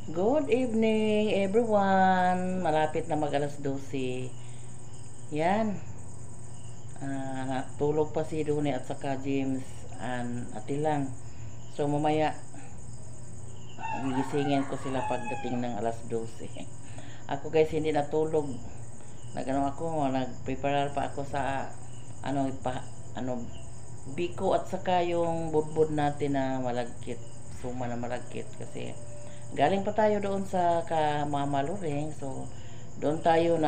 Good evening, everyone. Malapit na mag alas 12. Yan. Natulog pa si Dune at saka James and Atilang. So, mamaya, gigisingin ko sila pagdating ng alas 12. Ako guys, hindi natulog. Nag-prepare pa ako sa, biko at saka yung budbud natin na malagkit. Suma na malagkit kasi galing pa tayo doon sa Kamamaluring. So doon tayo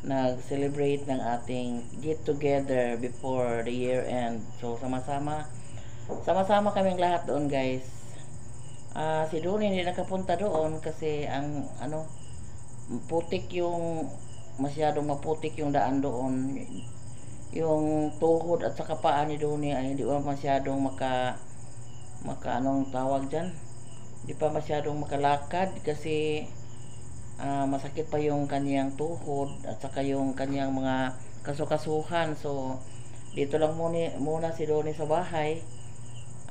nag-celebrate ng ating get together before the year end. So sama-sama kaming lahat doon, guys. Si Doon hindi nakapunta doon kasi ang putik yung masyadong maputik yung daan doon. Yung tuhod at saka paa ni Doon ay hindi pa masyadong anong tawag dyan, di pa masyadong makalakad kasi masakit pa yung kanyang tuhod at saka yung kanyang mga kasukasuhan. So dito lang muna si Donnie sa bahay.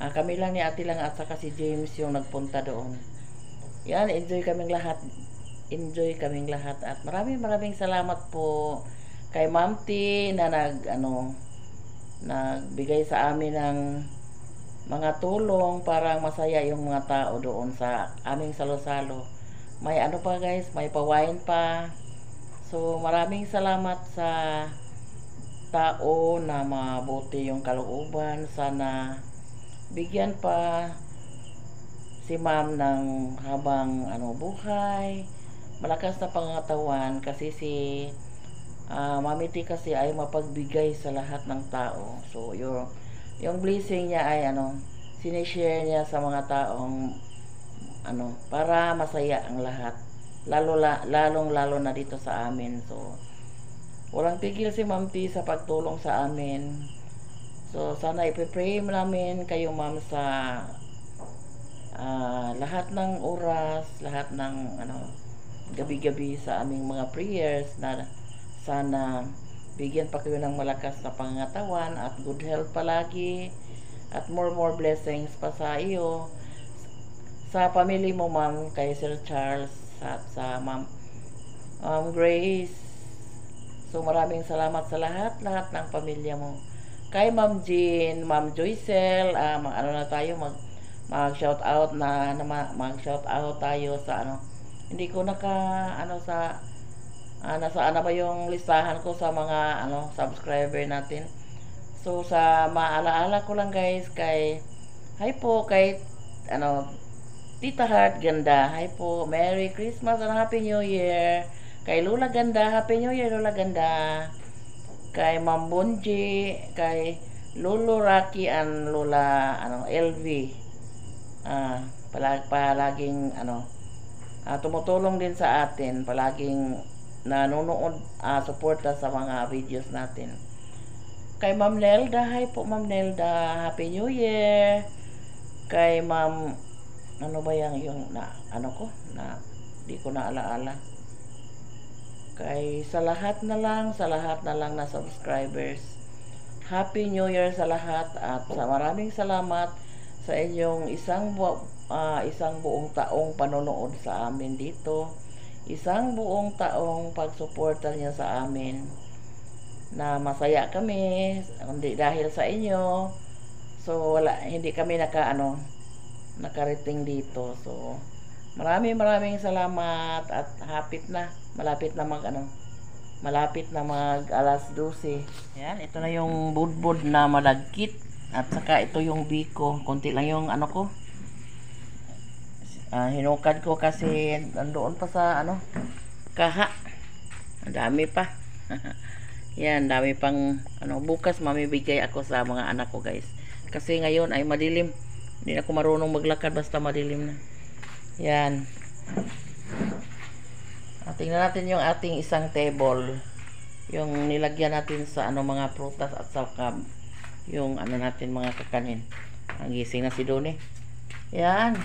Kami lang ni Ate lang at saka si James yung nagpunta doon. Yan, enjoy kaming lahat at maraming salamat po kay Ma'am T na nagbigay sa amin ng mga tulong para masaya yung mga tao doon sa aming salo-salo. May pa guys, may pawain pa. So maraming salamat sa tao na mabuti yung kalooban. Sana bigyan pa si ma'am ng habang buhay, malakas na pangatawan kasi si Mami T kasi ay mapagbigay sa lahat ng tao. So yung blessing niya ay sinishare niya sa mga taong para masaya ang lahat, lalo na dito sa amin. So walang tigil si Ma'am T sa pagtulong sa amin. So sana ipipray namin kayo, ma'am, sa lahat ng oras, lahat ng gabi-gabi sa aming mga prayers, na sana bigyan pa kayo ng malakas na pangangatawan at good health palagi at more blessings pa sa iyo, sa family mo, ma'am, kay Sir Charles at sa ma'am Grace. So maraming salamat sa lahat ng pamilya mo. Kay Ma'am Jean, Ma'am Joycel, mag shout out mag shout out tayo sa hindi ko nasaan na ba yung listahan ko sa mga subscriber natin. So sa maalaala ko lang, guys, kay Tita Heart Ganda, hi po, Merry Christmas and Happy New Year. Kay Lola Ganda, Happy New Year Lola Ganda. Kay Ma'am Bunji, kay Lolo Rocky and Lola LV. Palaging tumutulong din sa atin, palaging nanonood, suporta sa mga videos natin. Kay Ma'am Nelda, hi po Ma'am Nelda, Happy New Year. Kay Ma'am di ko na alaala. Kay sa lahat na lang na subscribers, Happy New Year sa lahat at maraming salamat sa inyong isang buong taong panonood sa amin dito. Isang buong taong pagsuporta niya sa amin, na masaya kami hindi dahil sa inyo. So hindi kami nakarating dito. So maraming salamat at malapit na mag alas 12. Yan, ito na yung budbud na malagkit at saka ito yung biko. Konti lang yung hinukad ko kasi nandoon pa sa kaha. Ang dami pa. Yan, dami pang bukas mamibigay ako sa mga anak ko, guys. Kasi ngayon ay madilim. Hindi na ako marunong maglakad basta madilim na. Yan. Tingnan natin yung ating isang table. Yung nilagyan natin sa mga prutas at saka yung natin mga kakanin. Ang gising na si Doni. Yan.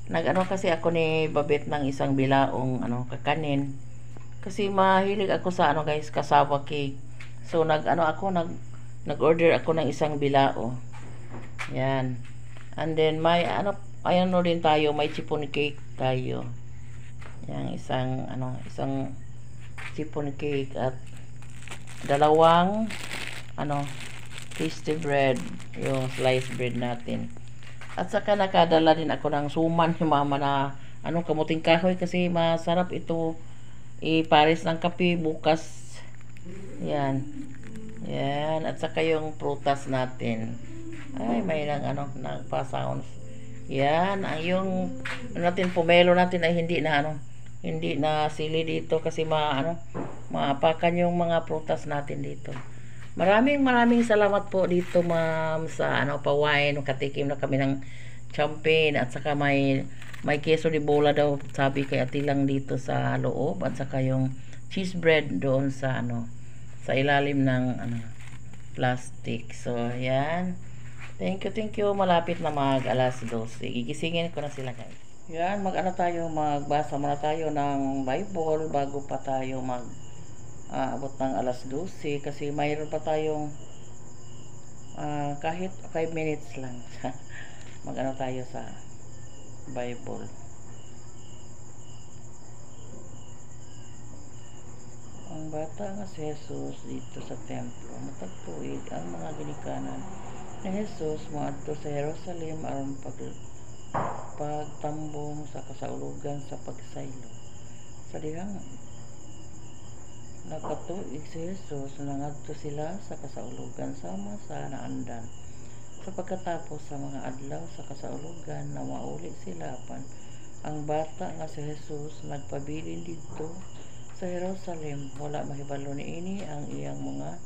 Kasi ako ni Babet ng isang bilaong kakanin. Kasi mahilig ako sa guys, cassava cake. So nag-order ako ng isang bilao. Yan. And then may Ayan no din tayo, may chiffon cake tayo. Yang isang chiffon cake at dalawang tasty bread, yung sliced bread natin. At saka nakadala din ako ng suman ni mama na kamuting kahoy kasi masarap ito ipares ng kape bukas. Yan. Yan. At saka yung prutas natin. Ay, may nagpa-sounds. Yan. Yung natin, pomelo natin ay hindi na sili dito kasi maapakan yung mga prutas natin dito. Maraming salamat po dito, ma'am, sa pa-wine. Katikim na kami ng champagne at saka may queso de bola daw, sabi kay ati lang dito sa loob, at saka yung cheese bread doon sa sa ilalim ng plastic. So, yan. Thank you. Malapit na alas 12. Gigisingin ko na sila, guys. Yan, magbasa muna tayo ng Bible bago pa tayo abot ng alas 12 kasi mayroon pa tayong kahit 5 minutes lang. Tayo sa Bible. Ang bata nga si Jesus dito sa templo, matagtuig ang mga ginikanan ni Jesus moadto sa Jerusalem aron pagtambong sa kasaulugan sa pagsaylo. Sa dihang nakatuig si Jesus, nangadto sila sa kasaulugan sama sa naandan. Sa pagkatapos sa mga adlaw sa kasaulugan na mauli sila apan ang bata nga si Jesus nagpabilin dito sa Jerusalem. Wala mahibalo niini ang iyang mga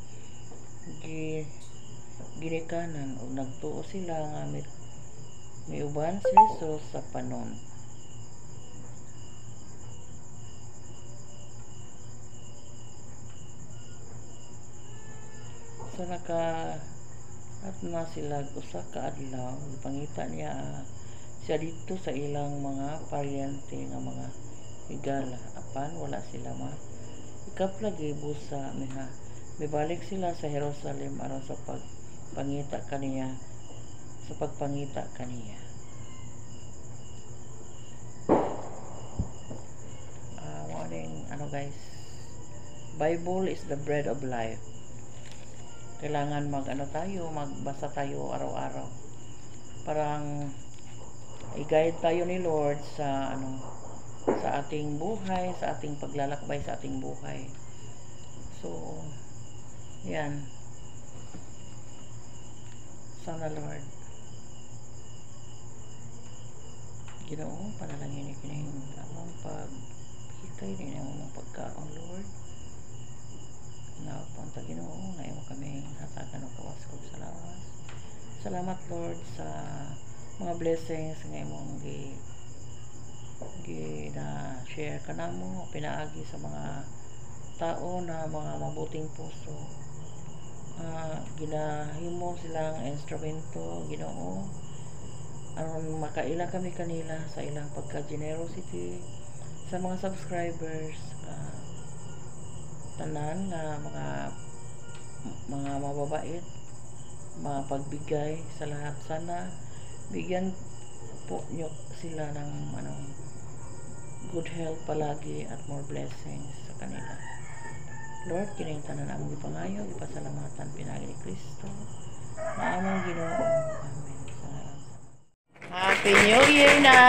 ginikanan ug nagtuo sila nga miuban si Jesus sa panon. So at na sila usa ka adlaw pangita niya siya dito sa ilang mga paryente nga mga higala apan wala sila ikaplagi busa mibalik sila sa Jerusalem aron sa pagpangita kaniya morning guys, Bible is the bread of life. Kailangan magbasa tayo araw-araw. Parang i-guide tayo ni Lord sa sa ating buhay, sa ating paglalakbay sa ating buhay. So, yan. Sana Lord, Ginoo, panalangin ni kining among paghikay din ang mga pagkaon, Lord. Napunta Ginoo, ngayon mo kami hatagan ng kawas ko sa lawas. Salamat Lord sa mga blessings ngayon mong share ka namo, pinaagi sa mga tao na mga mabuting puso. Ginahimo silang instrumento, Ginoo, aron makaila kami kanila sa ilang pagka-generosity sa mga subscribers, tanan nga mga mababait, mga pagbigay sa lahat. Sana bigyan po nyo sila ng good health palagi at more blessings sa kanila. Lord, kining tanan among ipangayo, ipasalamatan pinagi ni Kristo na among Ginoo. Amen. Happy New Year na!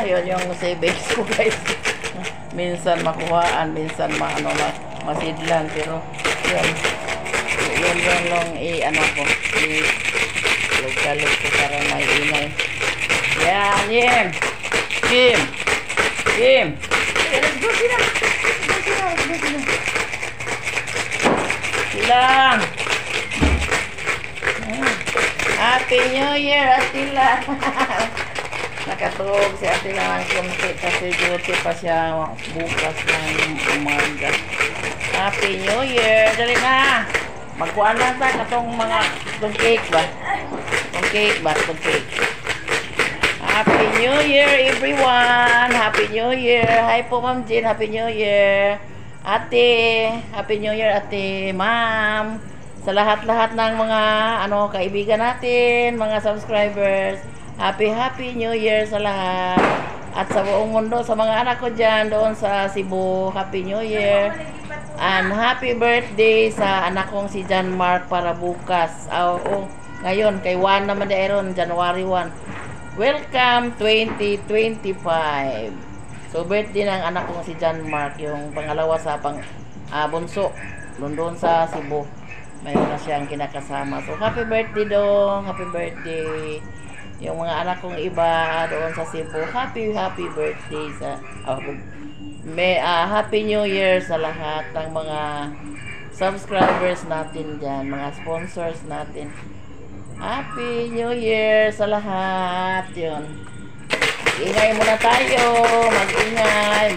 Yun yung savings ko, guys. Minsan makuhaan, minsan masidlan, pero yun lang lugkalog ko para may ingay. Yan, Kim! Let's go sila! Silang! Happy New Year, Atila! Nakatulog si Atila ng kumpi kasi duty pa siya bukas ng umaga. Happy New Year! Dali na! Magkuhan lang sa katong cake ba? Itong cake. Happy New Year, everyone! Happy New Year! Hi po, Ma'am Jean. Happy New Year! Ate! Happy New Year, ate! Ma'am! Sa lahat-lahat ng mga kaibigan natin, mga subscribers, Happy New Year sa lahat. At sa buong mundo, sa mga anak ko dyan, doon sa Cebu, Happy New Year. And happy birthday sa anak kong si John Mark para bukas. Ngayon, kay Juan naman dairon, January 1. Welcome 2025. So, birthday ng anak kong si John Mark, yung pangalawa sa bunso, doon sa Cebu. Mayroon na siyang kinakasama. So, happy birthday dong. Happy birthday. Yung mga anak kong iba doon sa Cebu, happy birthday sa Happy New Year sa lahat ng mga subscribers natin dyan, mga sponsors natin. Happy New Year sa lahat. Yun. Ingay muna tayo. Mag-ingay.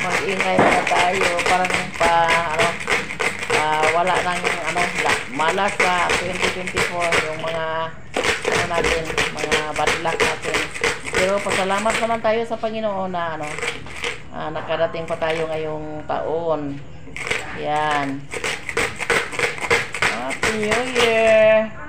Mag-ingay muna tayo. Parang wala nang malas sa 2024 yung mga natin, mga bad luck natin. Pero pasalamat naman tayo sa Panginoon na nakarating pa tayo ngayong taon. Yan.